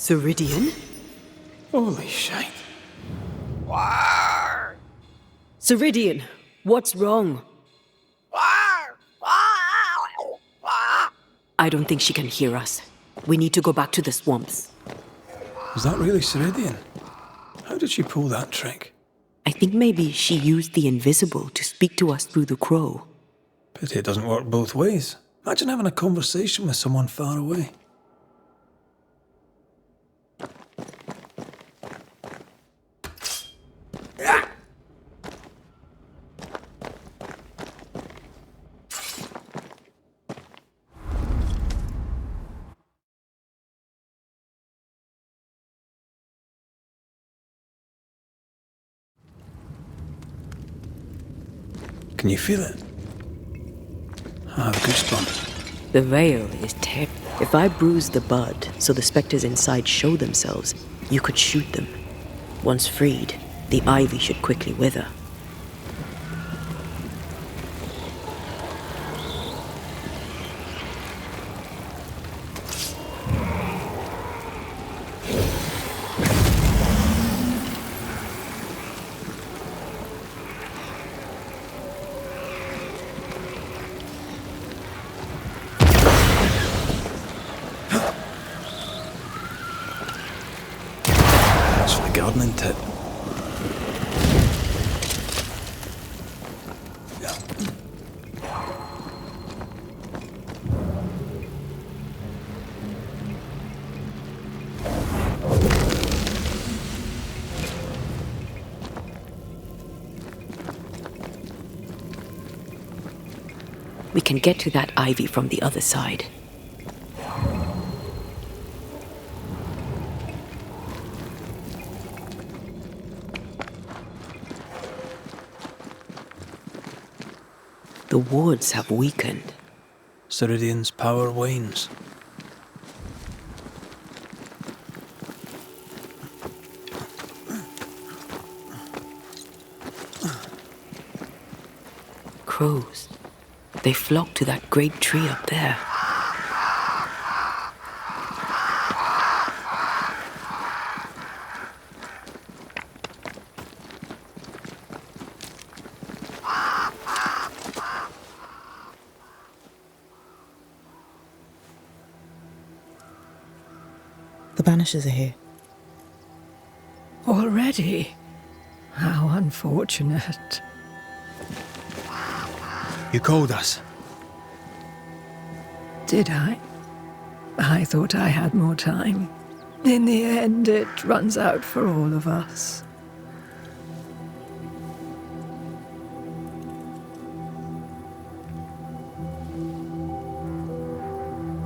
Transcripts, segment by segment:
Ceridian? Holy shite. Ceridian, what's wrong? I don't think she can hear us. We need to go back to the swamps. Was that really Ceridian? How did she pull that trick? I think maybe she used the invisible to speak to us through the crow. Pity it doesn't work both ways. Imagine having a conversation with someone far away. Can you feel it? I have goosebumps. The veil is terrible. If I bruise the bud so the specters inside show themselves, you could shoot them. Once freed, the ivy should quickly wither. That's for the gardening tip. We can get to that ivy from the other side. The wards have weakened. Ceridian's power wanes. Crows. They flock to that great tree up there. The Banishers are here. Already? How unfortunate. You called us. Did I? I thought I had more time. In the end, it runs out for all of us.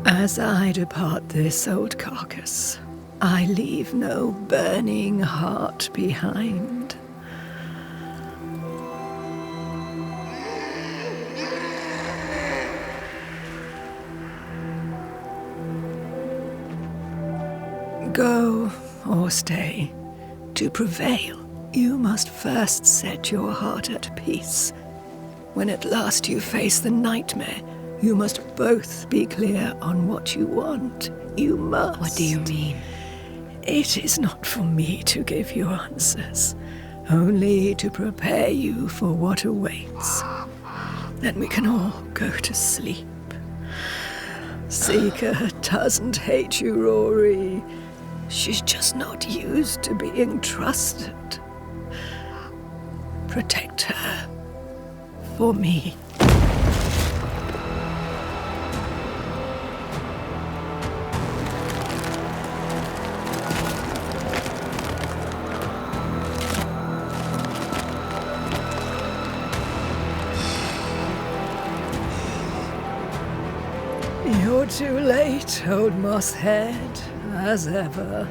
As I depart this old carcass, I leave no burning heart behind. Go or stay. To prevail, you must first set your heart at peace. When at last you face the nightmare, you must both be clear on what you want. You must. What do you mean? It is not for me to give you answers, only to prepare you for what awaits. Then we can all go to sleep. Seeker doesn't hate you, Rory. She's just not used to being trusted. Protect her. For me. You're too late, old mosshead, as ever.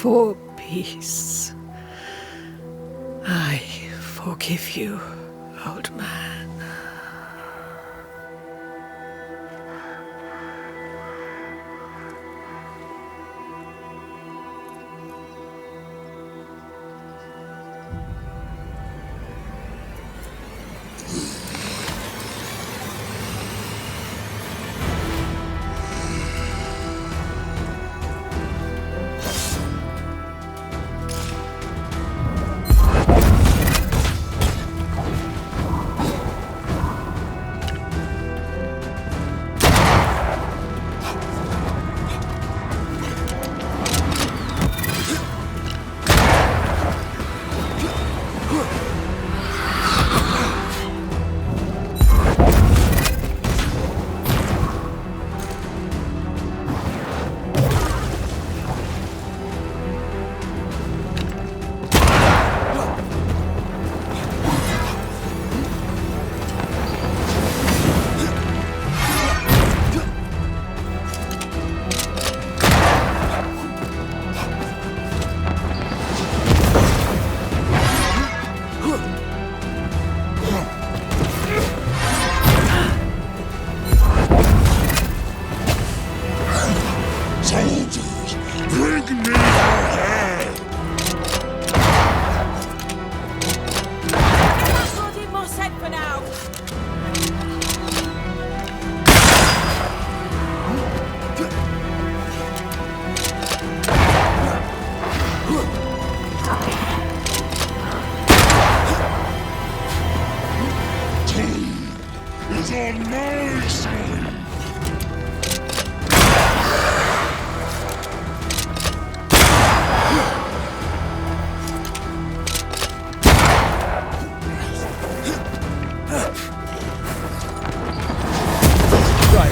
for peace. I forgive you, old man.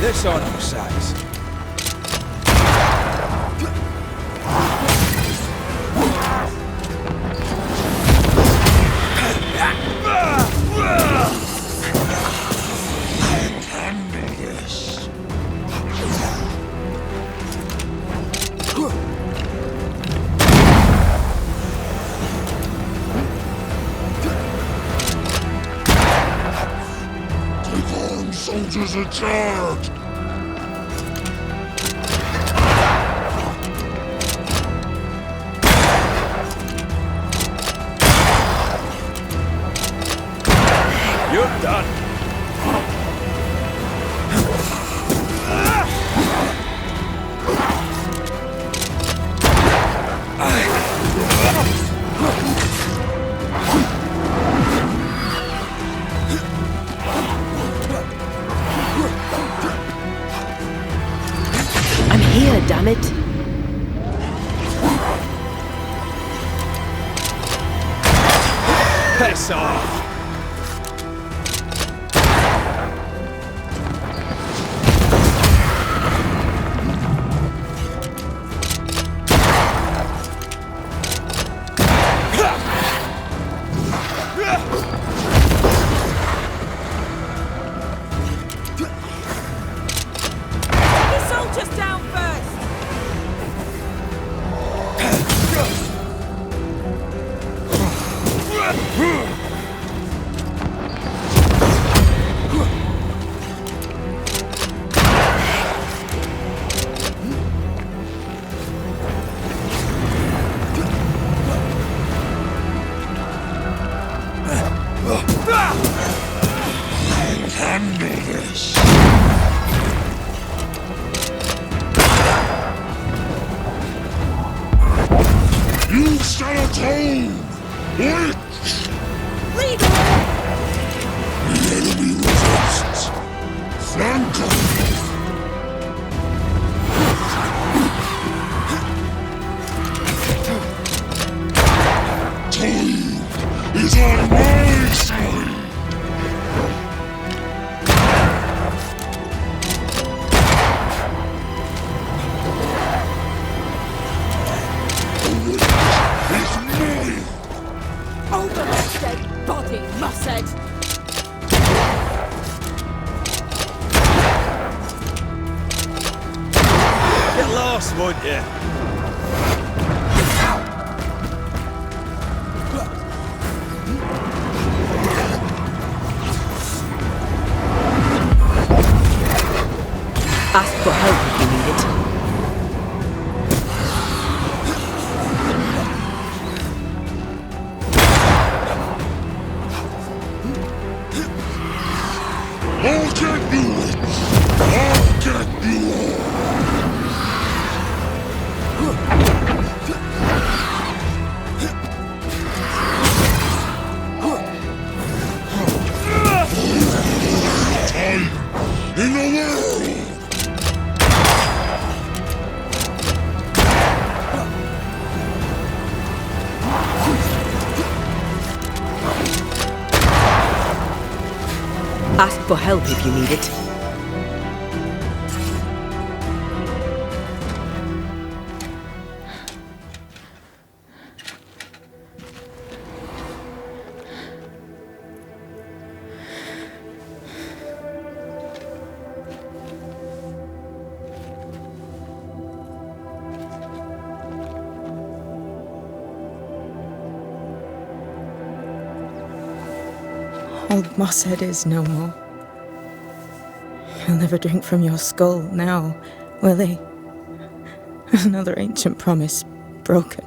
This on our sides. Soldiers are charged! You're done. I'm here, damn it! Piss off! You shall atone! Witch! Lead! The enemy resists! Flank them! Time is on my side! Over my dead body, Mussed! Get lost, won't you? Ask for help if you need it. I'll get you it! I'll get you all! Time in the world! Ask for help if you need it. Old Mosshead is no more. He'll never drink from your skull now, will he? Another ancient promise broken.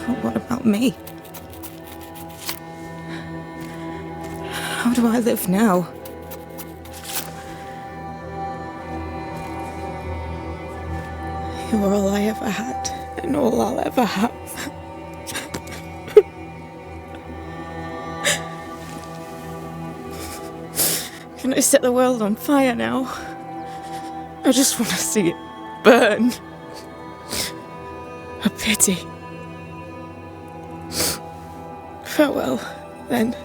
But what about me? How do I live now? You're all I ever had, and all I'll ever have. Can I set the world on fire now? I just want to see it burn. A pity. Farewell, then.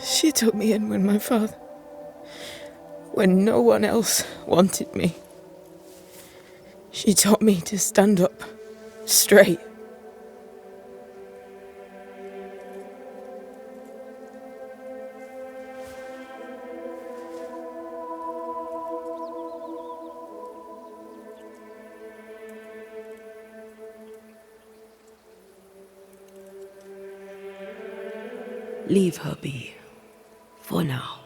She took me in when no one else wanted me. She taught me to stand up straight. Leave her be. For now.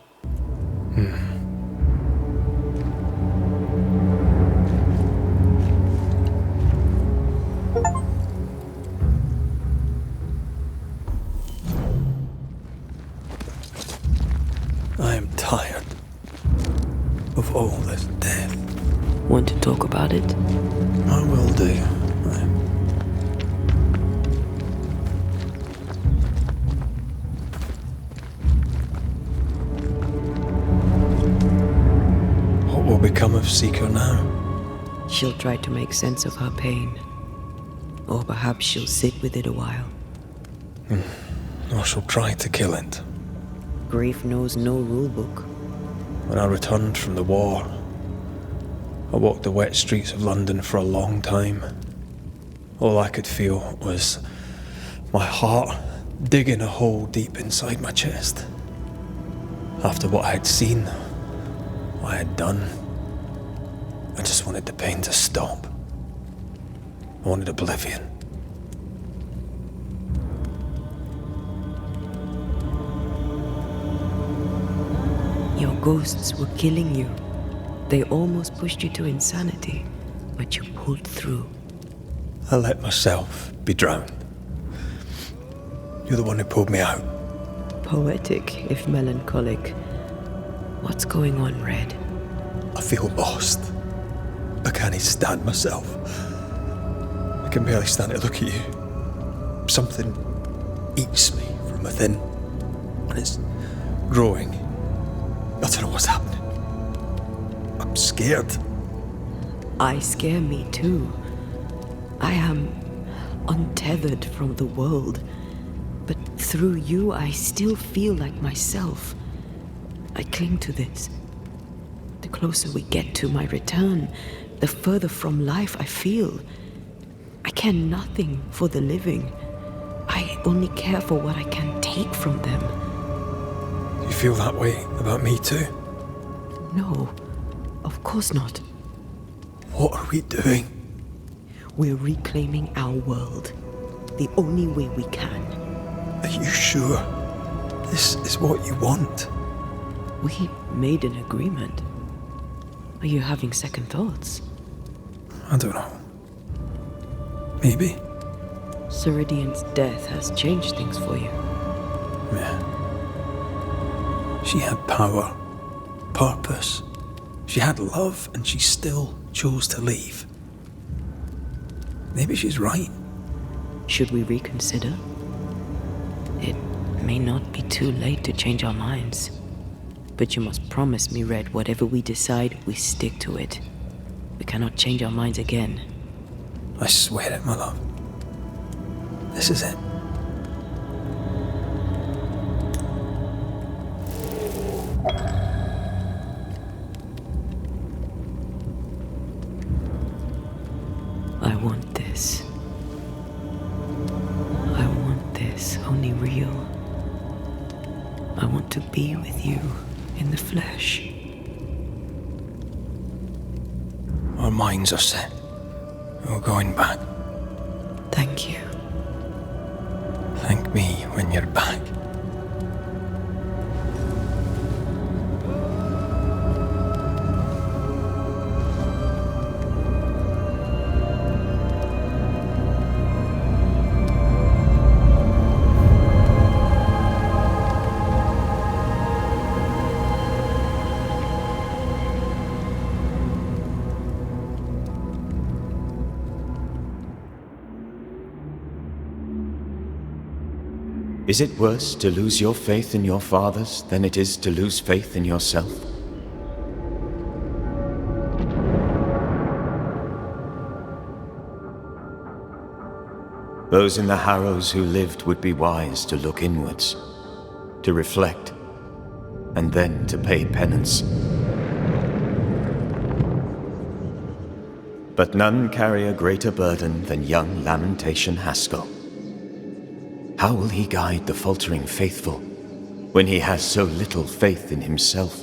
I am tired of all this death. Want to talk about it? I will do. What will become of Seeker now? She'll try to make sense of her pain. Or perhaps she'll sit with it a while. Or she'll try to kill it. Grief knows no rule book. When I returned from the war, I walked the wet streets of London for a long time. All I could feel was my heart digging a hole deep inside my chest. After what I had seen, what I had done, I just wanted the pain to stop. I wanted oblivion. Ghosts were killing you. They almost pushed you to insanity, but you pulled through. I let myself be drowned. You're the one who pulled me out. Poetic, if melancholic. What's going on, Red? I feel lost. I can't even stand myself. I can barely stand to look at you. Something eats me from within, and it's growing. I don't know what's happening. I'm scared. I scare me too. I am untethered from the world, but through you I still feel like myself. I cling to this. The closer we get to my return, the further from life I feel. I care nothing for the living. I only care for what I can take from them. Do you feel that way about me too? No, of course not. What are we doing? We're reclaiming our world. The only way we can. Are you sure this is what you want? We made an agreement. Are you having second thoughts? I don't know. Maybe. Ceridian's death has changed things for you. Yeah. She had power, purpose. She had love, and she still chose to leave. Maybe she's right. Should we reconsider? It may not be too late to change our minds. But you must promise me, Red, whatever we decide, we stick to it. We cannot change our minds again. I swear it, my love. This is it. I want this. I want this, only real. I want to be with you in the flesh. Our minds are set. We're going back. Thank you. Thank me when you're back. Is it worse to lose your faith in your fathers than it is to lose faith in yourself? Those in the Harrows who lived would be wise to look inwards, to reflect, and then to pay penance. But none carry a greater burden than young Lamentation Haskell. How will he guide the faltering faithful when he has so little faith in himself?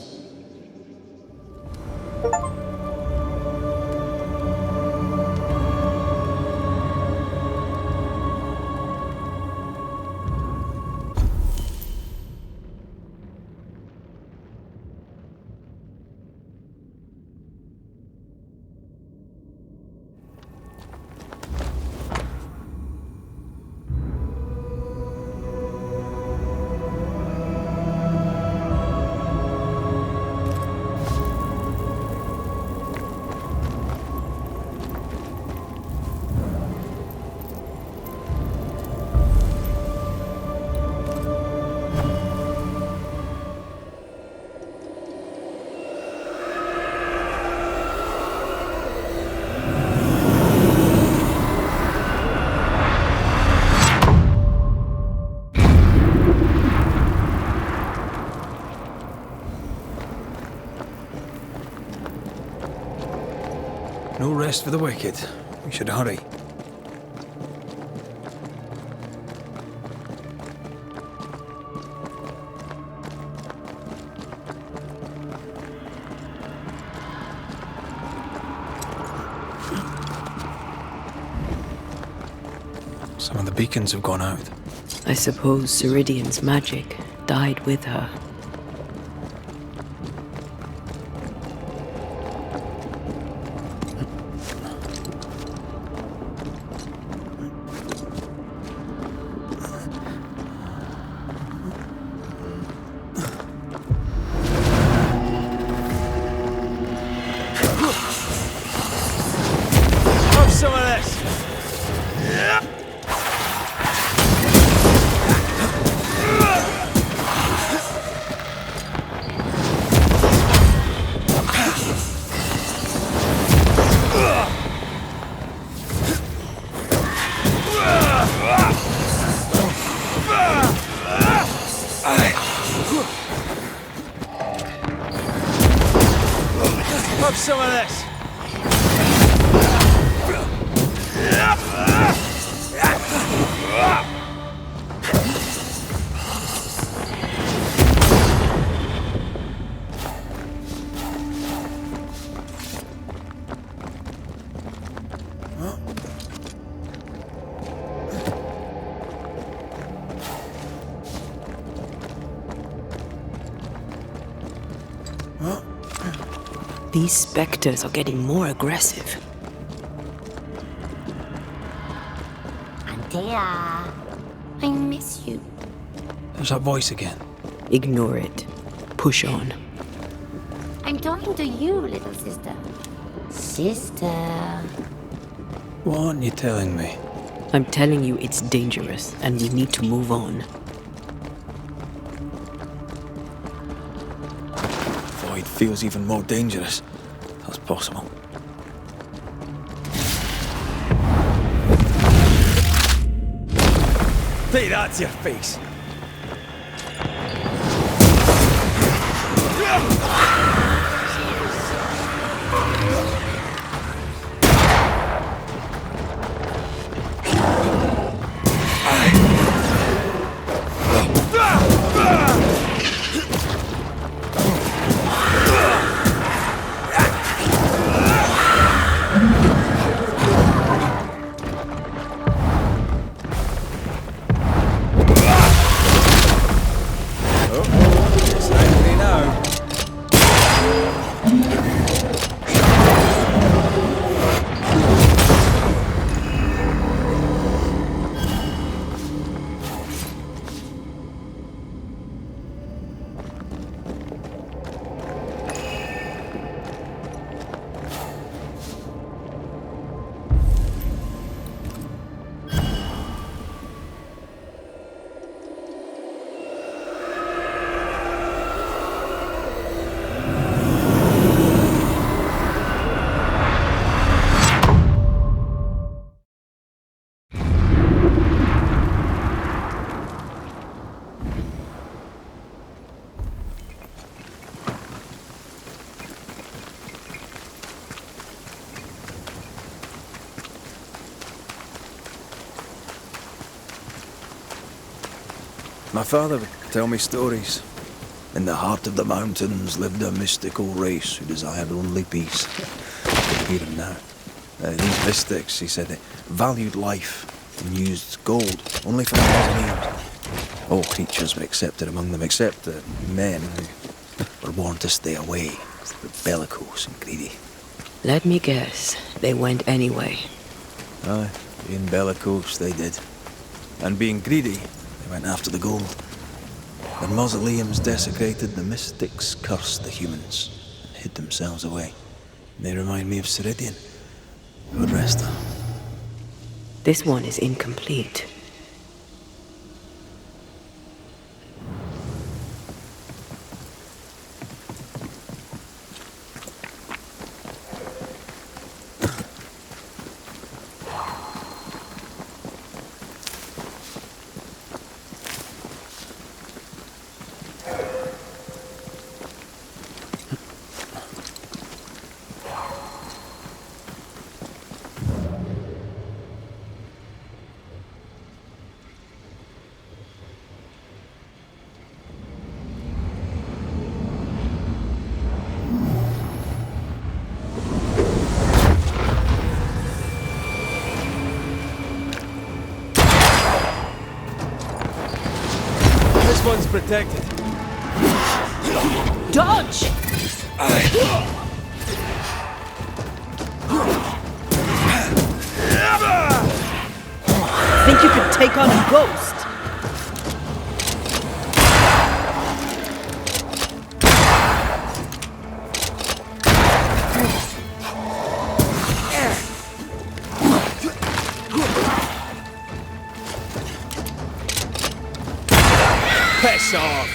No rest for the wicked. We should hurry. Some of the beacons have gone out. I suppose Ceridian's magic died with her. some of this! These specters are getting more aggressive. Antea, I miss you. There's that voice again. Ignore it. Push on. I'm talking to you, little sister. Sister. What aren't you telling me? I'm telling you it's dangerous, and we need to move on. Void feels even more dangerous. That's possible. Take that to your face! My father would tell me stories. In the heart of the mountains lived a mystical race who desired only peace. I can hear him now. These mystics, he said, they valued life and used gold only for their mausoleums. All creatures were accepted among them, except the men who were warned to stay away. They were bellicose and greedy. Let me guess, they went anyway. Aye, being bellicose, they did. And being greedy, they went after the gold. Their mausoleums desecrated, the mystics cursed the humans and hid themselves away. They remind me of Ceridian, who would rest her. This one is incomplete. This one's protected. Dodge! Think you could take on a ghost? Piss off!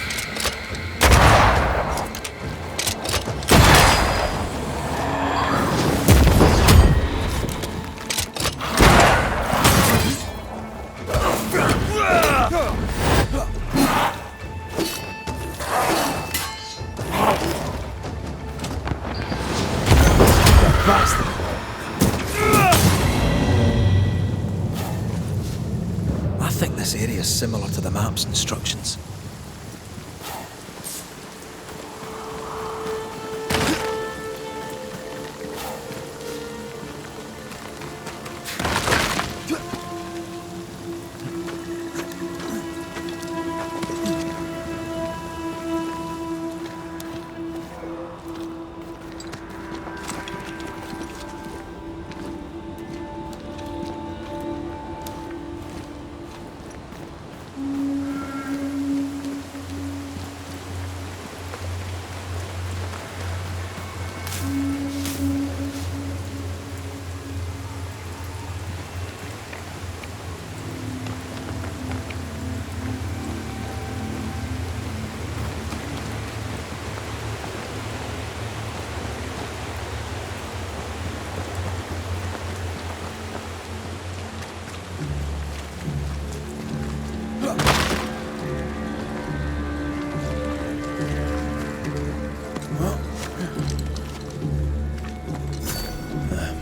think this area is similar to the map's instructions.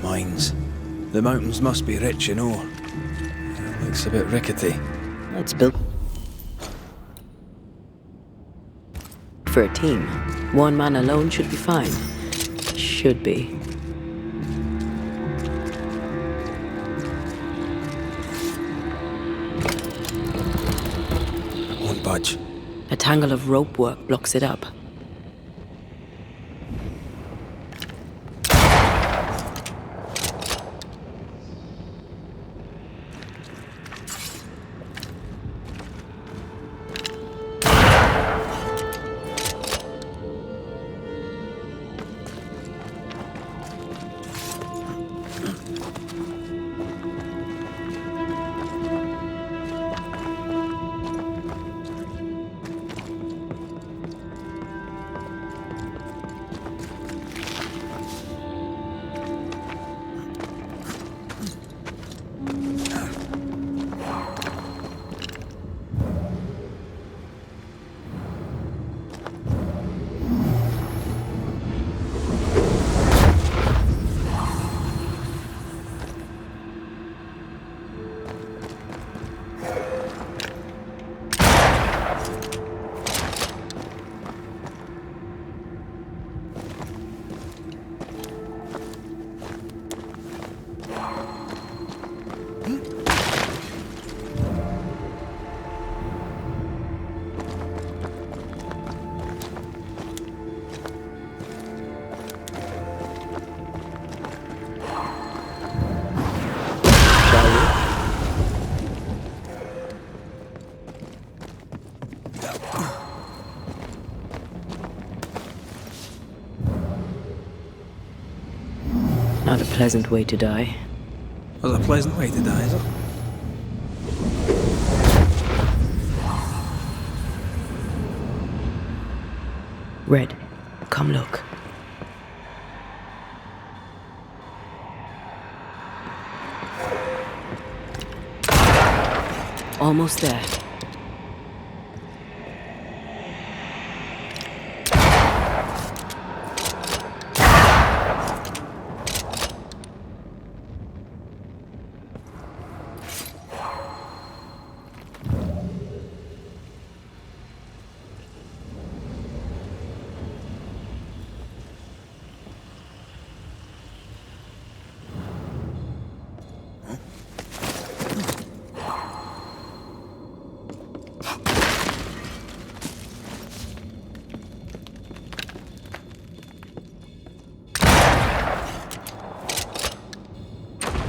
Mines. The mountains must be rich in ore. Looks a bit rickety. It's built for a team. One man alone should be fine. Should be. Won't budge. A tangle of rope work blocks it up. Not a pleasant way to die. There's a pleasant way to die, is there? Red, come look. Almost there.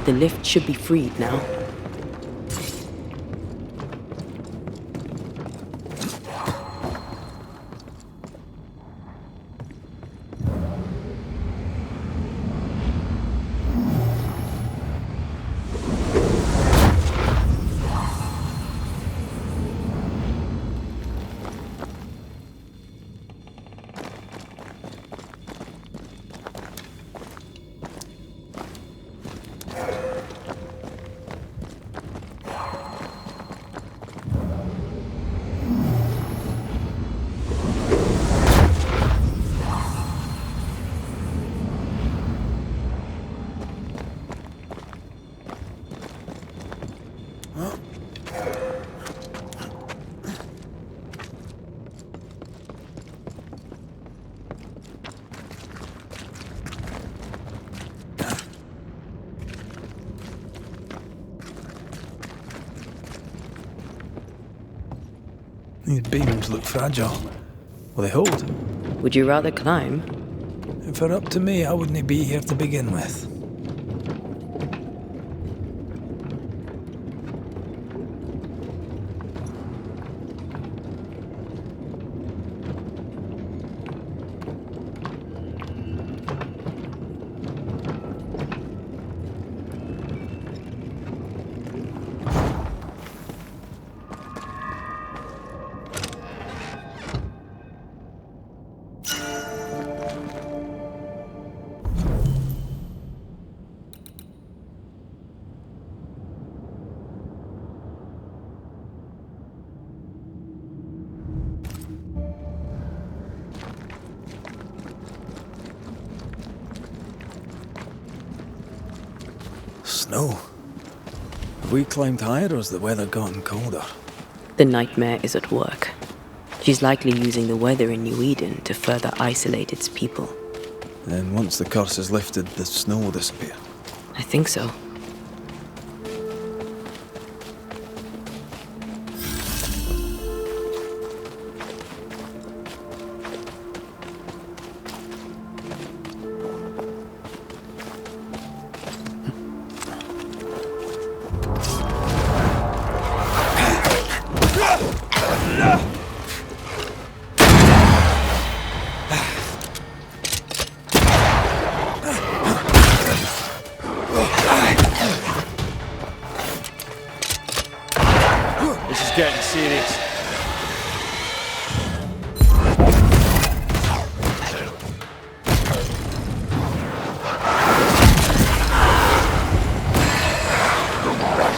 The lift should be freed now. These beams look fragile. Will they hold? Would you rather climb? If it were up to me, I wouldn't be here to begin with. Snow. Have we climbed higher or has the weather gotten colder? The nightmare is at work. She's likely using the weather in New Eden to further isolate its people. Then once the curse is lifted, the snow will disappear. I think so. Getting serious.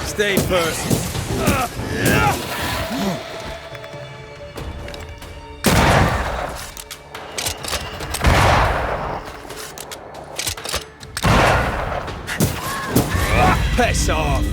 Stay first. Piss off.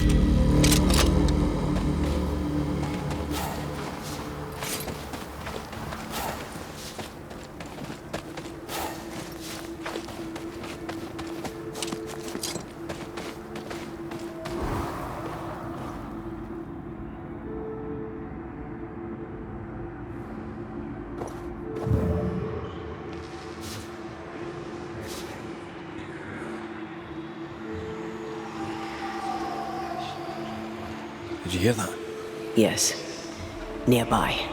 Did you hear that? Yes. Nearby.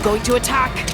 going to attack!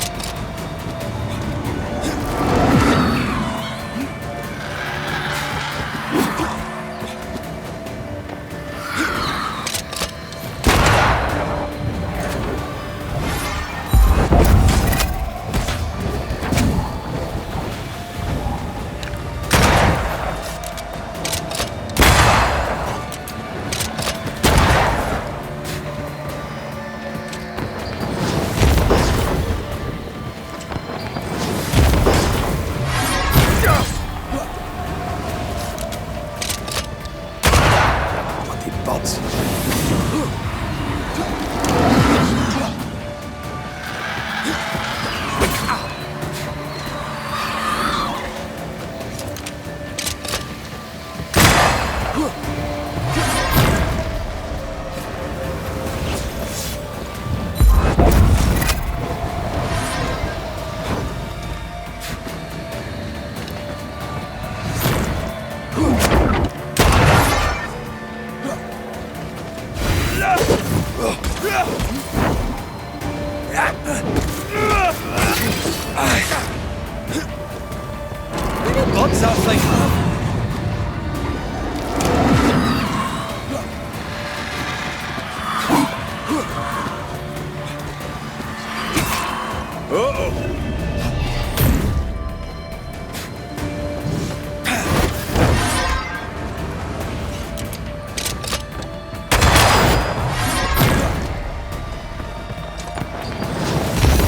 What's that thing?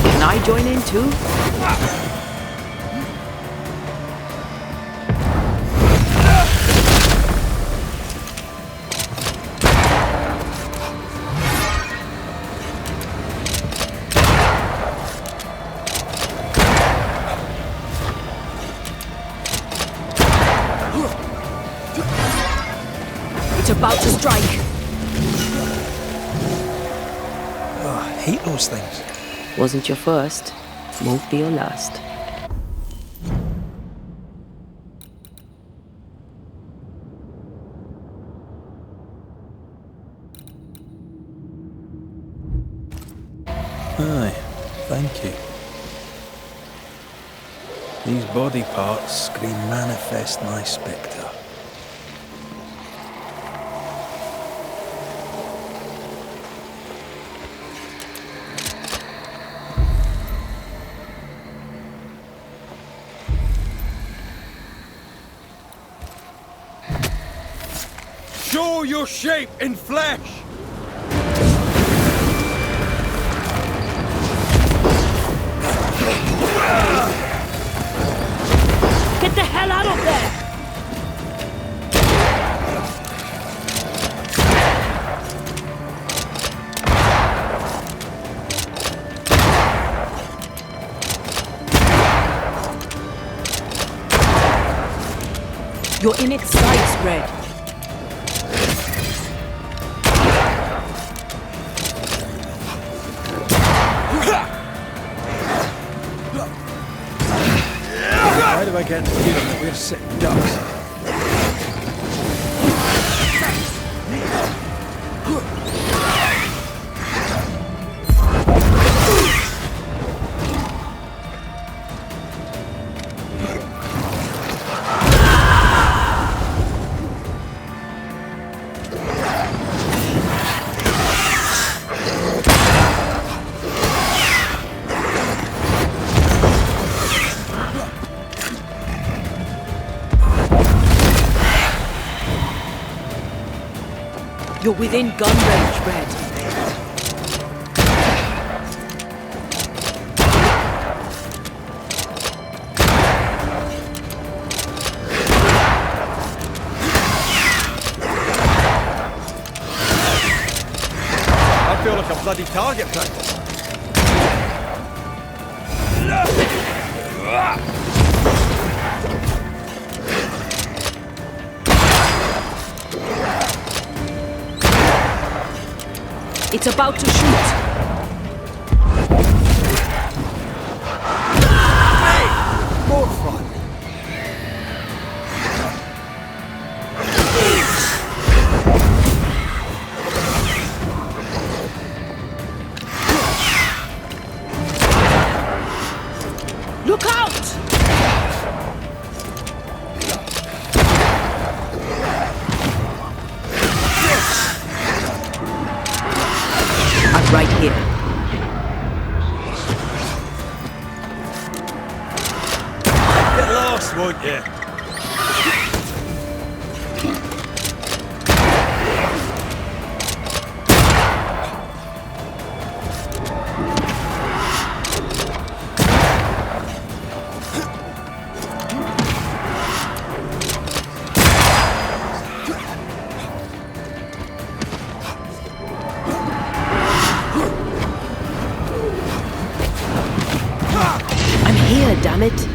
Can I join in too? It's about to strike! Oh, I hate those things. Wasn't your first, won't be your last. Aye, thank you. These body parts scream manifest my spectre. Show your shape in flesh! Get the hell out of there! You're in its sights, Red. Why do I get the feeling that we're sitting ducks? You're within gun range, Red. I feel like a bloody target practice. It's about to shoot. Hey! More fun. Damn it!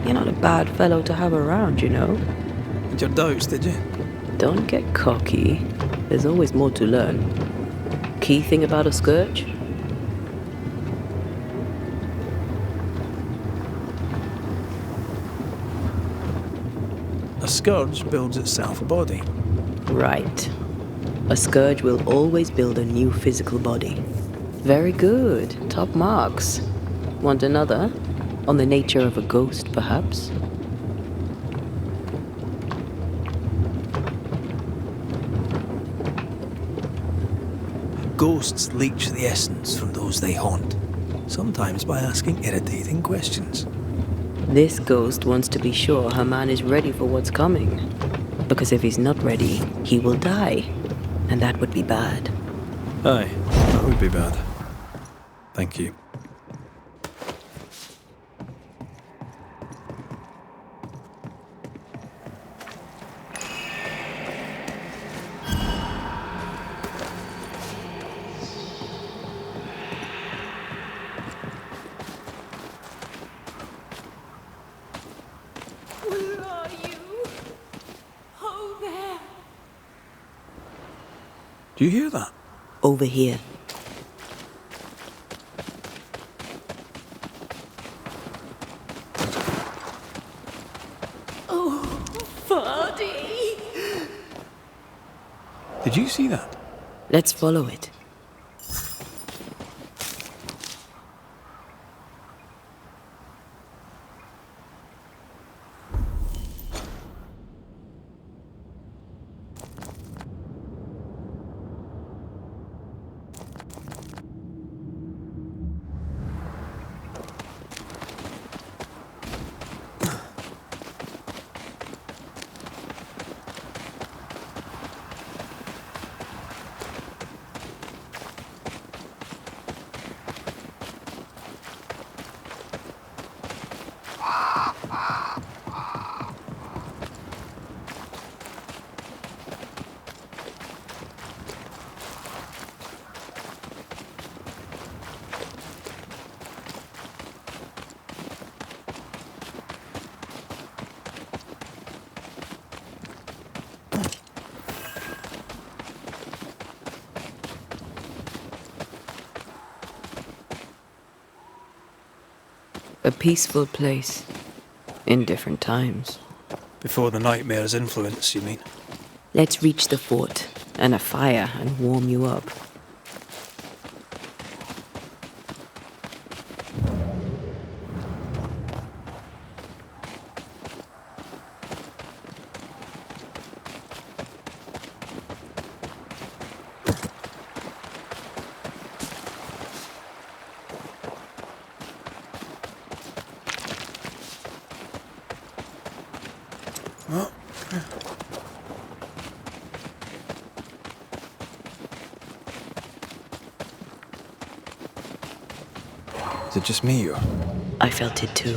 You're not a bad fellow to have around, you know. Had your doubts, did you? Don't get cocky. There's always more to learn. Key thing about a scourge? A scourge builds itself a body. Right. A scourge will always build a new physical body. Very good. Top marks. Want another? On the nature of a ghost, perhaps? Ghosts leech the essence from those they haunt, sometimes by asking irritating questions. This ghost wants to be sure her man is ready for what's coming. Because if he's not ready, he will die. And that would be bad. Aye, that would be bad. Thank you. Where are you? Oh, there. Do you hear that? Over here. Oh, Vardy. Did you see that? Let's follow it. A peaceful place. In different times. Before the nightmare's influence, you mean? Let's reach the fort and a fire and warm you up. Is it just me, or? I felt it too.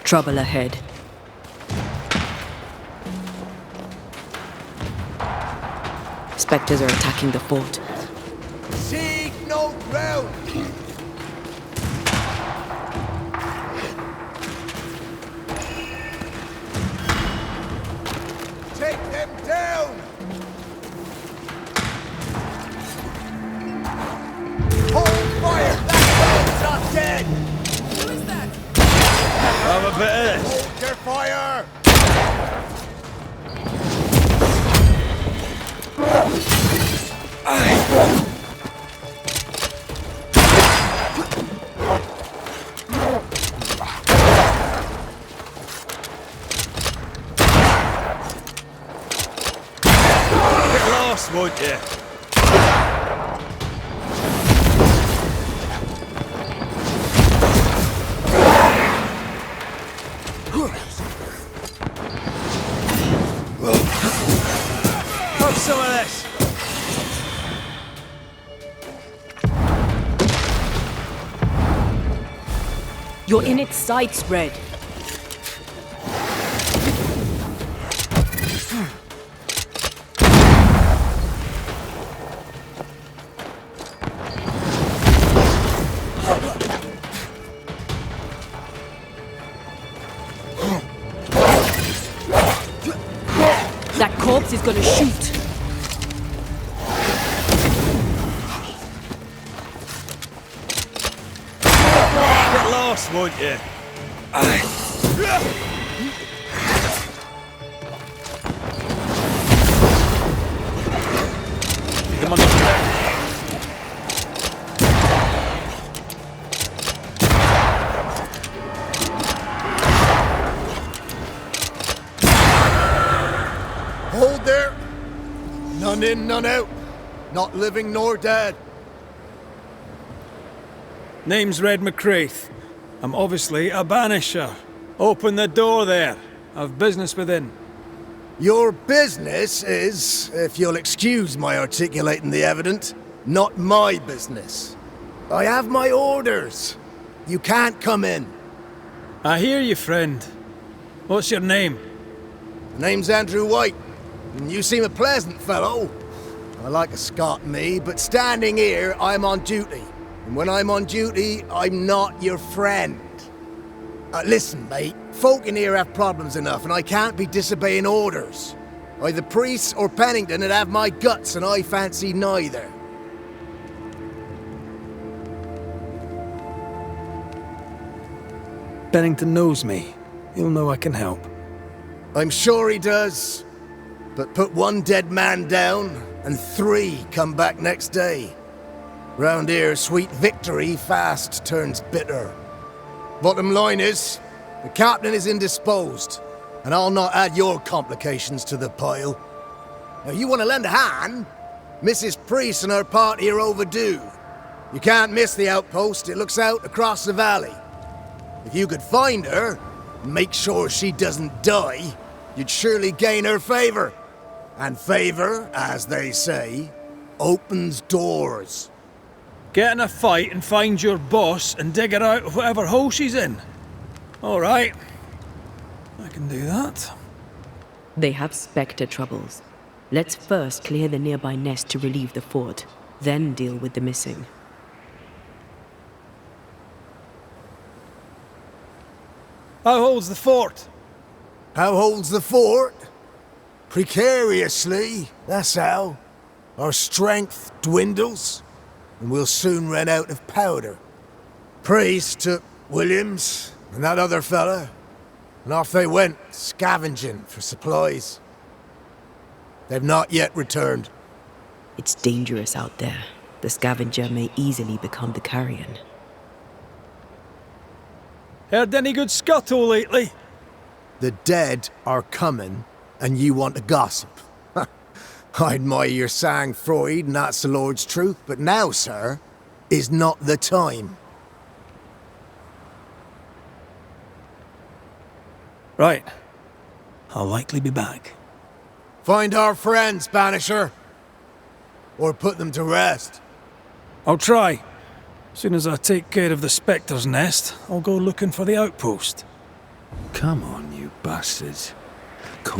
Trouble ahead. Spectres are attacking the fort. Seek no ground! Take them down! Hold fire! That man's not dead! Who is that? Have a bit of this. Hold your fire! Get lost, won't you? Have some of this. You're in its sights, Red. That corpse is gonna shoot. Get lost, won't you? Come on, Hold there! None in, none out. Not living nor dead. Name's Red McCraith. I'm obviously a banisher. Open the door there. I've business within. Your business is, if you'll excuse my articulating the evident, not my business. I have my orders. You can't come in. I hear you, friend. What's your name? Name's Andrew White, and you seem a pleasant fellow. I like a Scot, me, but standing here, I'm on duty. And when I'm on duty, I'm not your friend. Listen, mate, folk in here have problems enough, and I can't be disobeying orders. Either priests or Pennington would have my guts, and I fancy neither. Bennington knows me. He'll know I can help. I'm sure he does. But put one dead man down, and 3 come back next day. Round here, sweet victory fast turns bitter. Bottom line is, the captain is indisposed, and I'll not add your complications to the pile. Now, you want to lend a hand? Mrs. Priest and her party are overdue. You can't miss the outpost, it looks out across the valley. If you could find her, and make sure she doesn't die, you'd surely gain her favor. And favor, as they say, opens doors. Get in a fight and find your boss and dig her out of whatever hole she's in. All right. I can do that. They have Spectre troubles. Let's first clear the nearby nest to relieve the fort, then deal with the missing. How holds the fort? How holds the fort? Precariously, that's how. Our strength dwindles, and we'll soon run out of powder. Priest took Williams and that other fella, and off they went, scavenging for supplies. They've not yet returned. It's dangerous out there. The scavenger may easily become the carrion. Heard any good scuttle lately? The dead are coming, and you want to gossip. I admire your sang-froid, and that's the Lord's truth, but now, sir, is not the time. Right. I'll likely be back. Find our friends, Banisher. Or put them to rest. I'll try. Soon as I take care of the Spectre's nest, I'll go looking for the outpost. Come on, you bastards.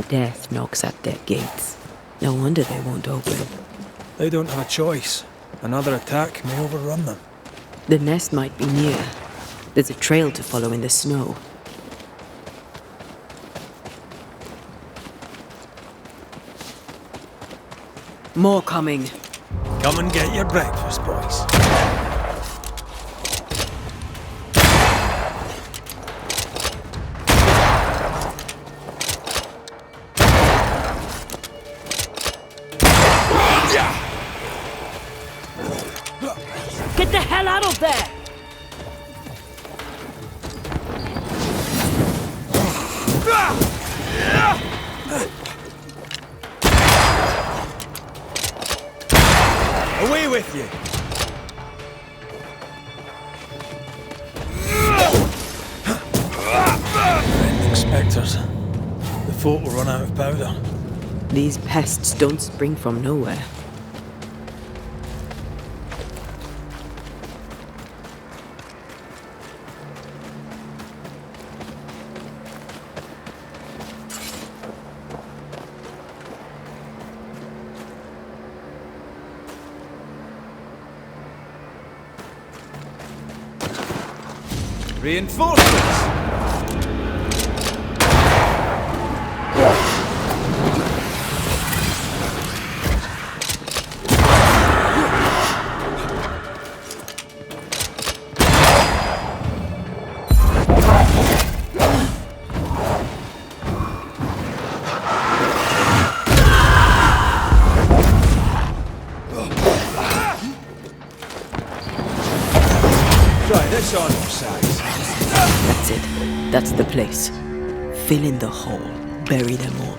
Death knocks at their gates. No wonder they won't open. They don't have a choice. Another attack may overrun them. The nest might be near. There's a trail to follow in the snow. More coming. Come and get your breakfast, boys. Get the hell out of there! Away with you! Ending spectres. The fort will run out of powder. These pests don't spring from nowhere. Reinforcements! Try this on your side. That's it. That's the place. Fill in the hole. Bury them all.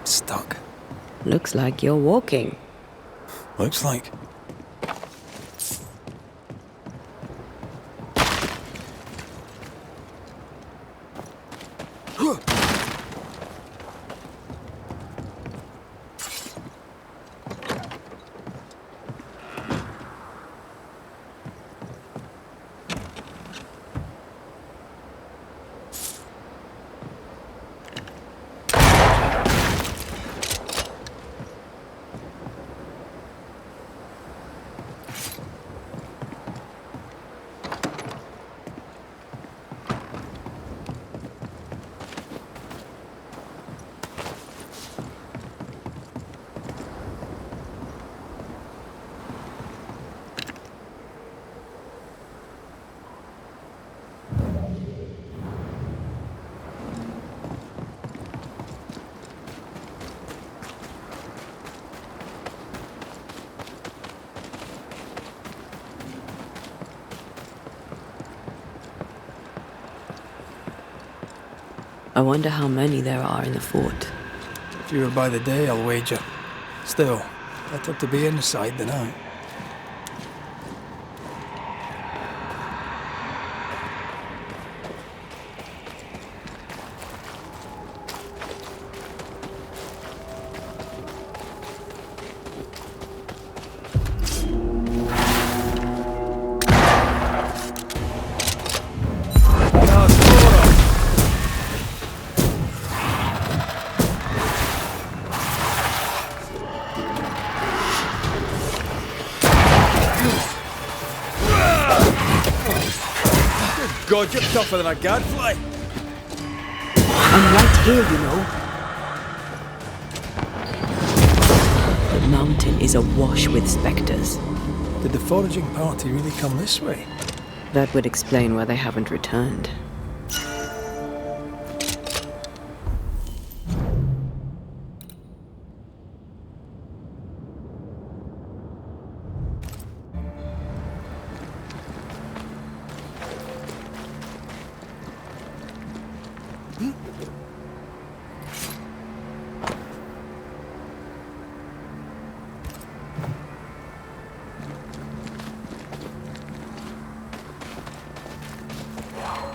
Stuck. Looks like you're walking. Looks like. I wonder how many there are in the fort. Fewer by the day, I'll wager. Still, better to be inside than out. God, you're tougher than a gadfly. I'm right here, you know. The mountain is awash with specters. Did the foraging party really come this way? That would explain why they haven't returned.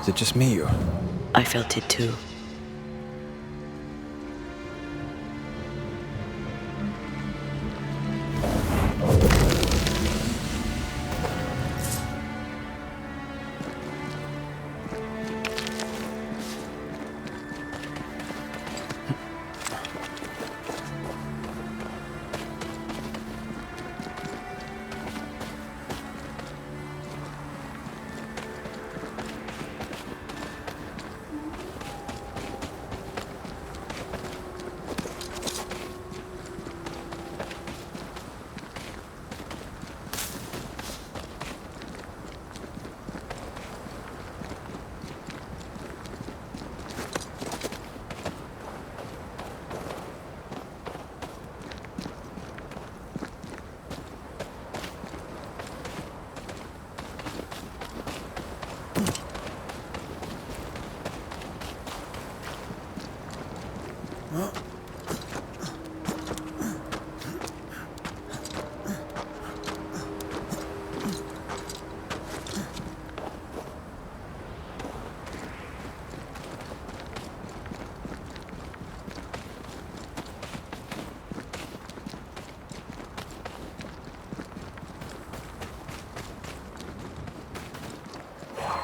Is it just me, or? I felt it too.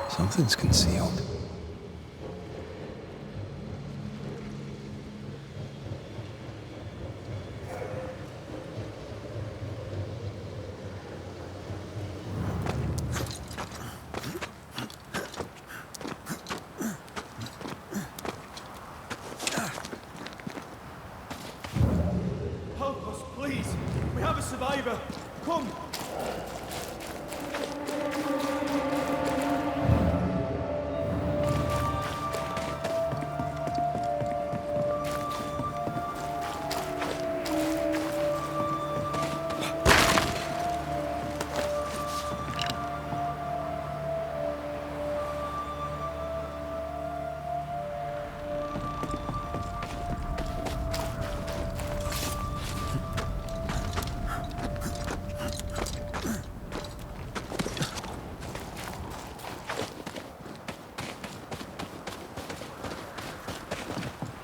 Something's concealed. Help us, please! We have a survivor! Come!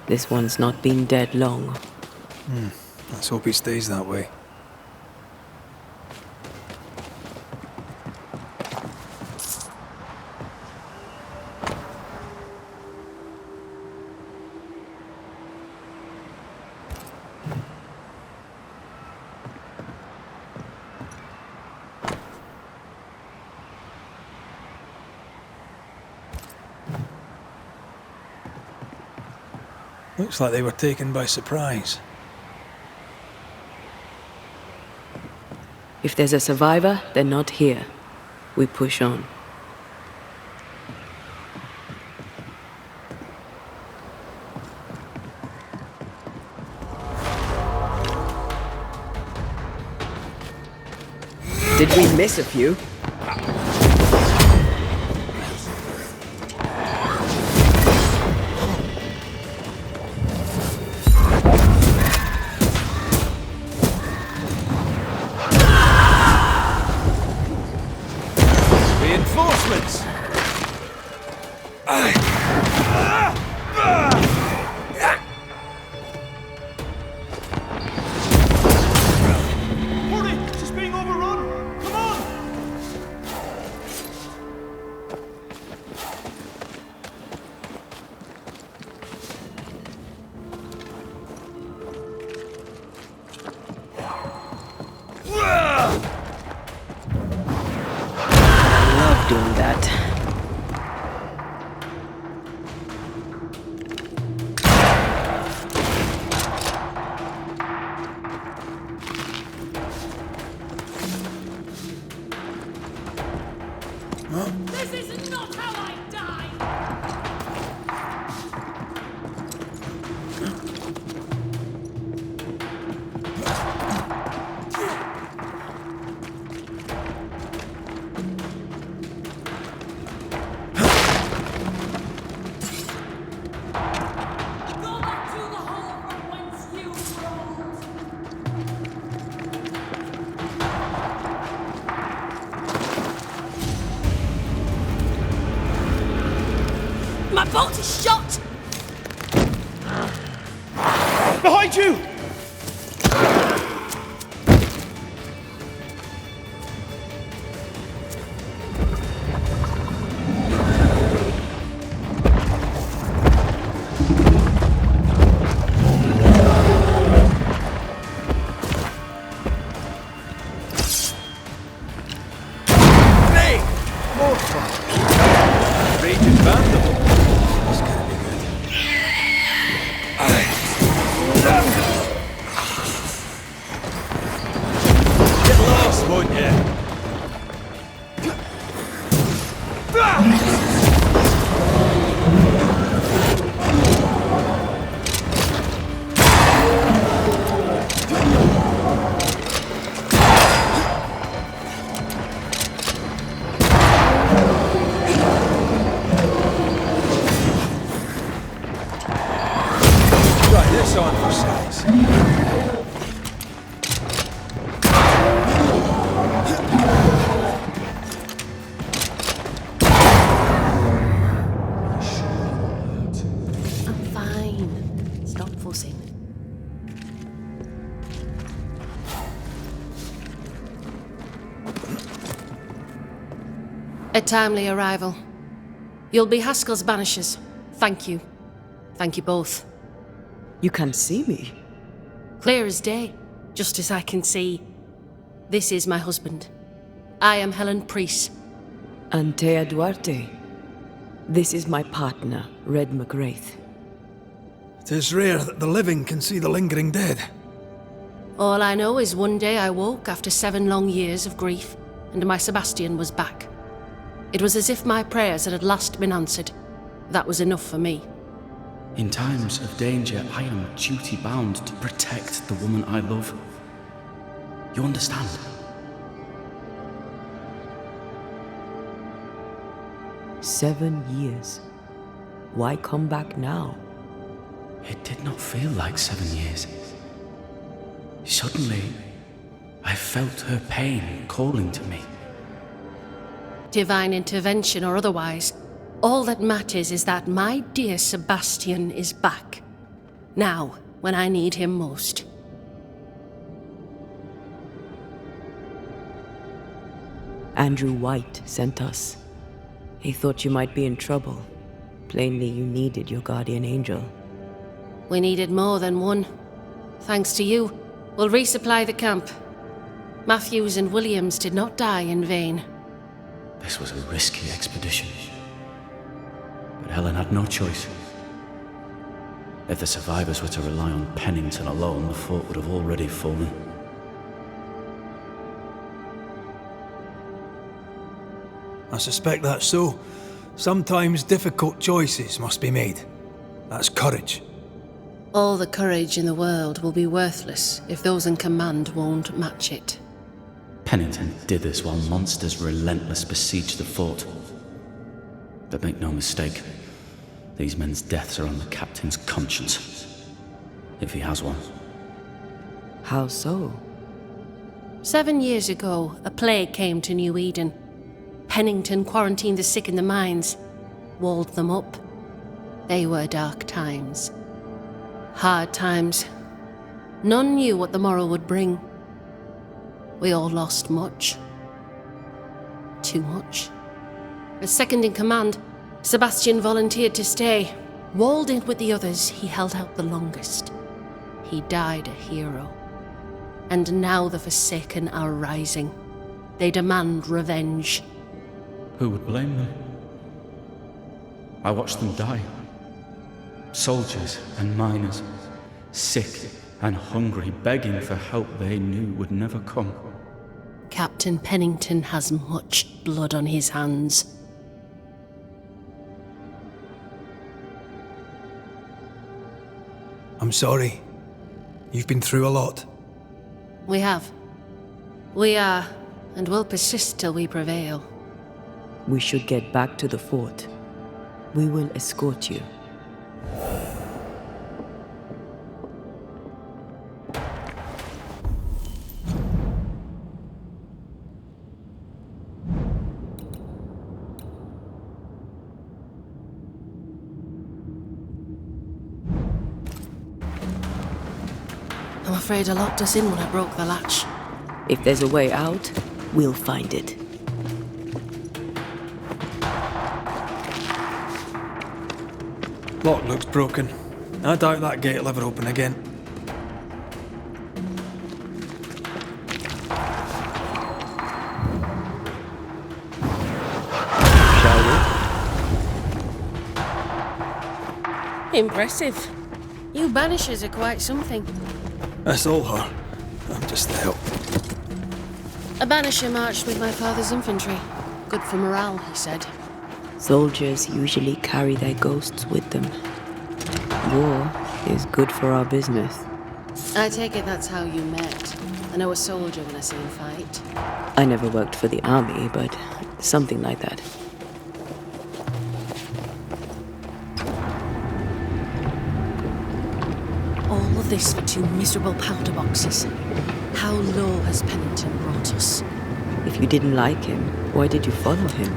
This one's not been dead long. Let's hope he stays that way. Looks like they were taken by surprise. If there's a survivor, they're not here. We push on. Did we miss a few? Hurry! She's being overrun! Come on! Love doing that. This is not how I die! Go back to the hole from whence you rolled! My bolt is shot! Behind you! Hey! More fun. Raging vandal. This is gonna be good. Get lost, won't you? Try this on for size. I'm fine. Stop fussing. A timely arrival. You'll be Haskell's Banishers. Thank you. Thank you both. You can see me. Clear as day, just as I can see. This is my husband. I am Helen Priest. Antea Duarte. This is my partner, Red McGrath. 'Tis rare that the living can see the lingering dead. All I know is one day I woke after 7 long years of grief, and my Sebastian was back. It was as if my prayers had at last been answered. That was enough for me. In times of danger, I am duty-bound to protect the woman I love. You understand? "7 years. Why come back now?" It did not feel like 7 years. Suddenly, I felt her pain calling to me. Divine intervention or otherwise, all that matters is that my dear Sebastian is back. Now, when I need him most. Andrew White sent us. He thought you might be in trouble. Plainly, you needed your guardian angel. We needed more than one. Thanks to you, we'll resupply the camp. Matthews and Williams did not die in vain. This was a risky expedition. But Helen had no choice. If the survivors were to rely on Pennington alone, the fort would have already fallen. I suspect that's so. Sometimes difficult choices must be made. That's courage. All the courage in the world will be worthless if those in command won't match it. Pennington did this while monsters relentless besieged the fort. But make no mistake, these men's deaths are on the captain's conscience. If he has one. How so? 7 years ago, a plague came to New Eden. Pennington quarantined the sick in the mines. walled them up. They were dark times. Hard times. None knew what the morrow would bring. We all lost much. Too much. As second in command, Sebastian volunteered to stay. Walled in with the others, he held out the longest. He died a hero. And now the Forsaken are rising. They demand revenge. Who would blame them? I watched them die. Soldiers and miners, sick and hungry, begging for help they knew would never come. Captain Pennington has much blood on his hands. I'm sorry. You've been through a lot. We have. We are, and will persist till we prevail. We should get back to the fort. We will escort you. I'm afraid I locked us in when I broke the latch. If there's a way out, we'll find it. Lock looks broken. I doubt that gate will ever open again. Impressive. You Banishers are quite something. That's all her. I'm just the help. A Banisher marched with my father's infantry. Good for morale, he said. Soldiers usually carry their ghosts with them. War is good for our business. I take it that's how you met. I know a soldier when I see him fight. I never worked for the army, but something like that. All of this for 2 miserable powder boxes. How low has Pennington brought us? If you didn't like him, why did you follow him?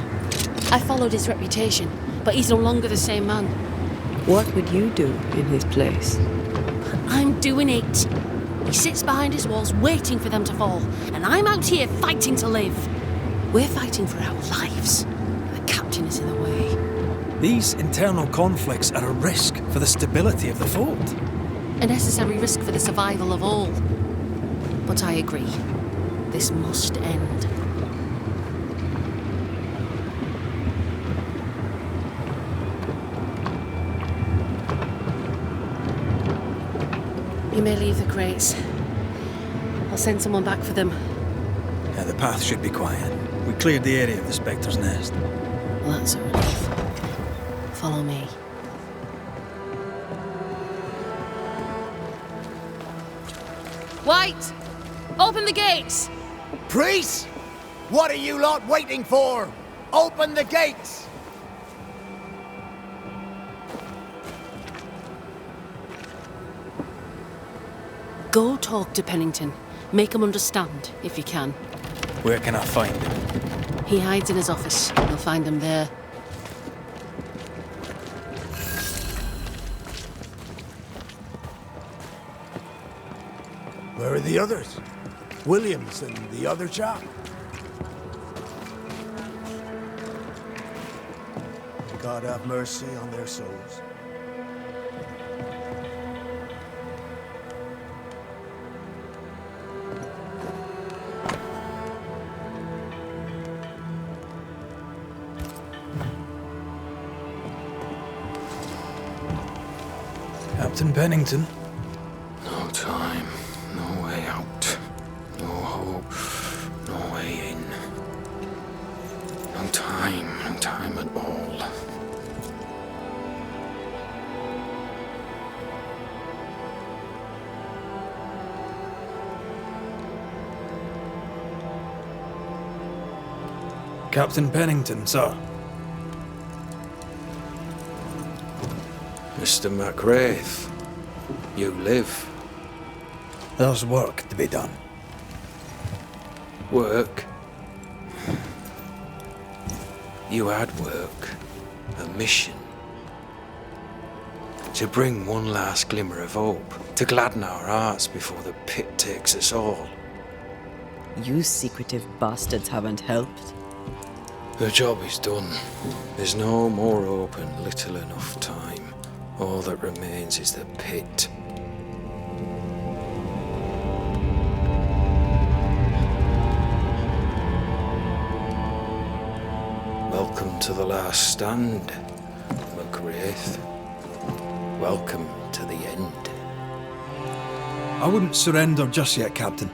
I followed his reputation, but he's no longer the same man. What would you do in his place? I'm doing it. He sits behind his walls waiting for them to fall, and I'm out here fighting to live. We're fighting for our lives. The captain is in the way. These internal conflicts are a risk for the stability of the fort. A necessary risk for the survival of all. But I agree. This must end. You may leave the crates. I'll send someone back for them. Yeah, the path should be quiet. We cleared the area of the Spectre's nest. Well, that's a relief. Follow me. White! Open the gates! Priest! What are you lot waiting for? Open the gates! Go talk to Pennington. Make him understand, if you can. Where can I find him? He hides in his office. You'll find him there. Where are the others? Williams and the other chap? God have mercy on their souls. Captain Pennington. No time, no way out, no hope, no way in. No time at all. Captain Pennington, sir. Mr. McWraith, you live. There's work to be done. Work? You had work. A mission. To bring one last glimmer of hope, to gladden our hearts before the pit takes us all. You secretive bastards haven't helped. The job is done. There's no more hope and little enough time. All that remains is the pit. Welcome to the last stand, McGrath. Welcome to the end. I wouldn't surrender just yet, Captain.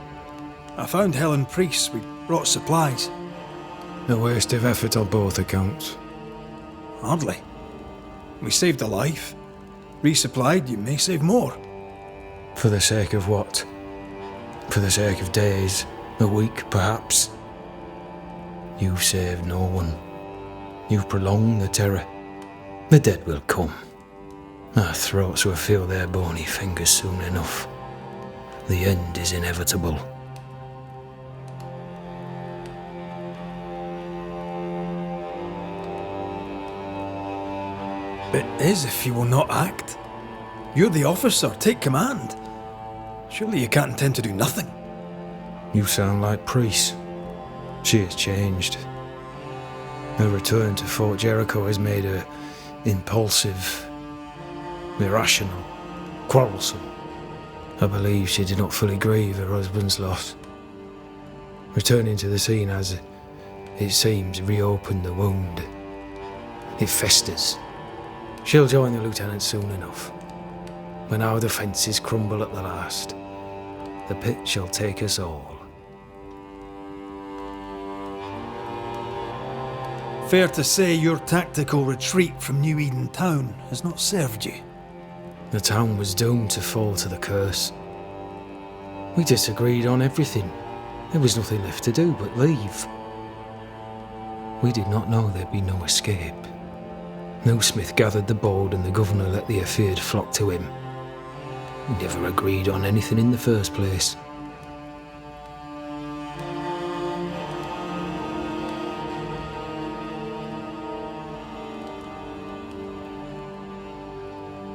I found Helen Priest. We brought supplies. A waste of effort on both accounts. Hardly. We saved a life. Resupplied, you may save more. For the sake of what? For the sake of days, a week perhaps? You've saved no one. You've prolonged the terror. The dead will come. Our throats will feel their bony fingers soon enough. The end is inevitable. It is if you will not act. You're the officer, take command. Surely you can't intend to do nothing. You sound like Priest. She has changed. Her return to Fort Jericho has made her impulsive, irrational, quarrelsome. I believe she did not fully grieve her husband's loss. Returning to the scene has, it seems, reopened the wound. It festers. She'll join the lieutenant soon enough. When our defences crumble at the last, the pit shall take us all. Fair to say your tactical retreat from New Eden Town has not served you. The town was doomed to fall to the curse. We disagreed on everything. There was nothing left to do but leave. We did not know there'd be no escape. No Smith gathered the board and the governor let the affair flock to him. We never agreed on anything in the first place.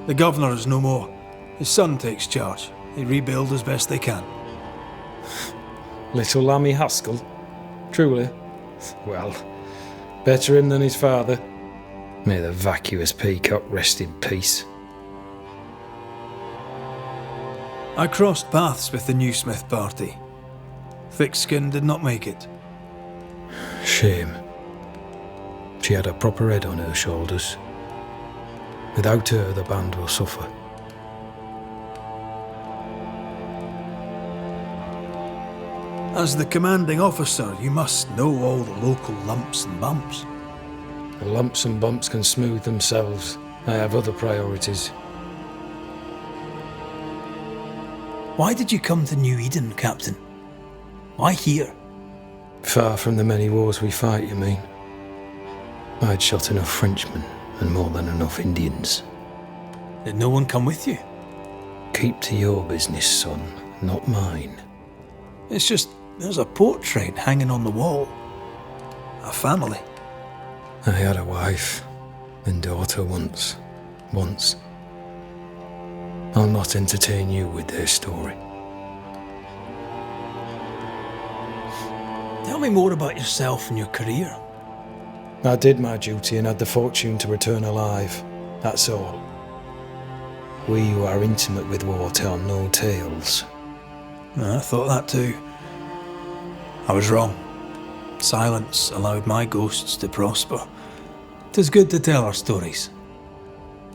The governor is no more. His son takes charge. They rebuild as best they can. Little Lammy Haskell? Truly? Well, better him than his father. May the vacuous peacock rest in peace. I crossed paths with the new Smith party. Thick-Skin did not make it. Shame. She had a proper head on her shoulders. Without her, the band will suffer. As the commanding officer, you must know all the local lumps and bumps. The lumps and bumps can smooth themselves. I have other priorities. Why did you come to New Eden, Captain? Why here? Far from the many wars we fight, you mean? I'd shot enough Frenchmen and more than enough Indians. Did no one come with you? Keep to your business, son, not mine. It's just, there's a portrait hanging on the wall. A family. I had a wife and daughter once. I'll not entertain you with their story. Tell me more about yourself and your career. I did my duty and had the fortune to return alive. That's all. We who are intimate with war tell no tales. I thought that too. I was wrong. Silence allowed my ghosts to prosper. 'Tis good to tell our stories.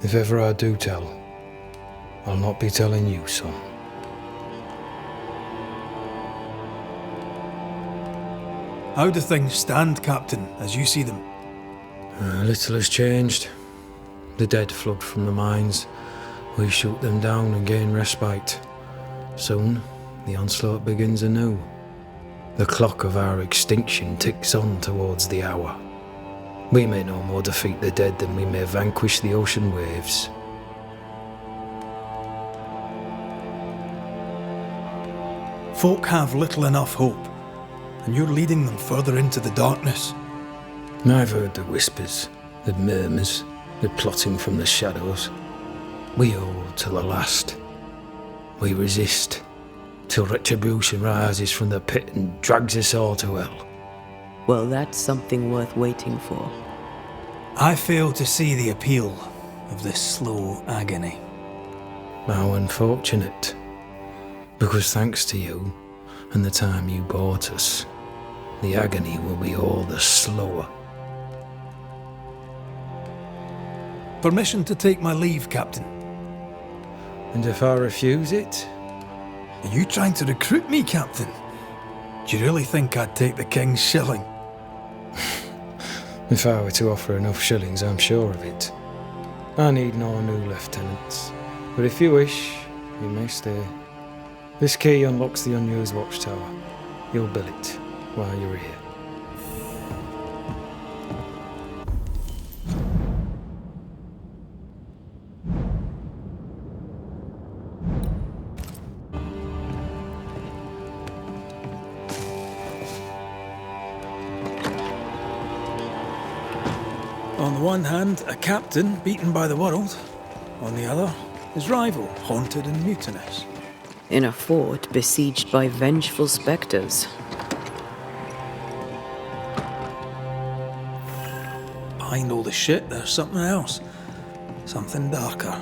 If ever I do tell, I'll not be telling you, son. How do things stand, Captain, as you see them? Little has changed. The dead flood from the mines. We shoot them down and gain respite. Soon, the onslaught begins anew. The clock of our extinction ticks on towards the hour. We may no more defeat the dead than we may vanquish the ocean waves. Folk have little enough hope, and you're leading them further into the darkness. I've heard the whispers, the murmurs. We're plotting from the shadows. We hold to the last. We resist till retribution rises from the pit and drags us all to hell. Well, that's something worth waiting for. I fail to see the appeal of this slow agony. How unfortunate. Because thanks to you and the time you bought us, the agony will be all the slower. Permission to take my leave, Captain. And if I refuse it? Are you trying to recruit me, Captain? Do you really think I'd take the King's shilling? If I were to offer enough shillings, I'm sure of it. I need no new lieutenants. But if you wish, you may stay. This key unlocks the unused watchtower. You'll bill it while you're here. On the one hand, a captain beaten by the world. On the other, his rival, haunted and mutinous. In a fort besieged by vengeful spectres. Behind all the shit, there's something else. Something darker.